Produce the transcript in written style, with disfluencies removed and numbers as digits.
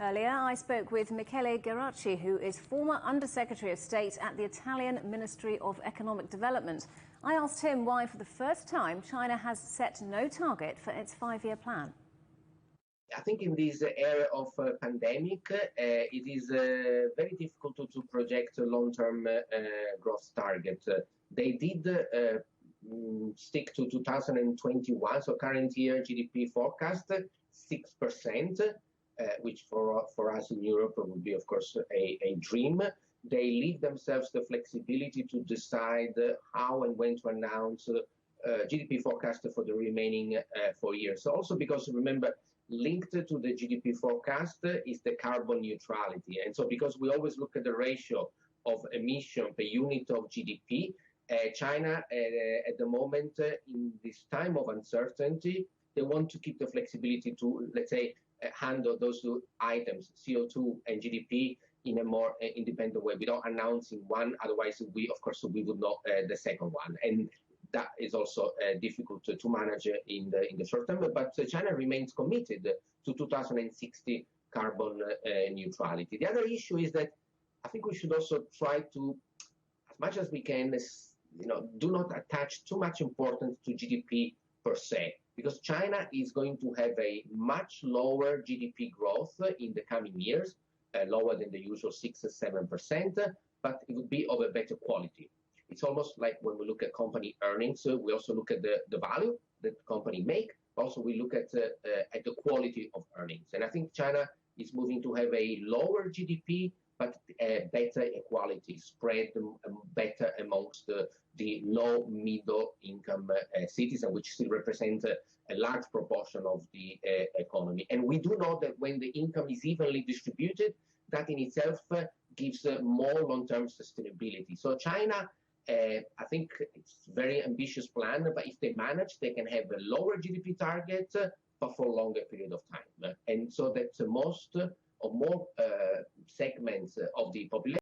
Earlier, I spoke with Michele Geraci, who is former Undersecretary of State at the Italian Ministry of Economic Development. I asked him why, for the first time, China has set no target for its five-year plan. I think in this era of pandemic, it is very difficult to project a long-term growth target. They did stick to 2021, so current year GDP forecast 6%, which for us in Europe would be, of course, a dream. They leave themselves the flexibility to decide how and when to announce GDP forecast for the remaining 4 years. So also because, remember, linked to the GDP forecast is the carbon neutrality. And so because we always look at the ratio of emission per unit of GDP, China at the moment, in this time of uncertainty, they want to keep the flexibility to, let's say, handle those two items, CO2 and GDP, in a more independent way without announcing one. Otherwise, of course, we would know the second one. And that is also difficult to manage in the short term. But China remains committed to 2060 carbon neutrality. The other issue is that I think we should also try to, as much as we can, do not attach too much importance to GDP per se, because China is going to have a much lower GDP growth in the coming years, lower than the usual 6 or 7%, but it would be of a better quality. It's almost like when we look at company earnings, we also look at the value that the company make. Also, we look at the quality of earnings. And I think China is moving to have a lower GDP, but better equality, spread better amongst the low middle income cities, which still represent a large proportion of the economy. And we do know that when the income is evenly distributed, that in itself gives more long-term sustainability. So China, I think it's a very ambitious plan, but if they manage, they can have a lower GDP target, but for a longer period of time. And so that most or more segments of the population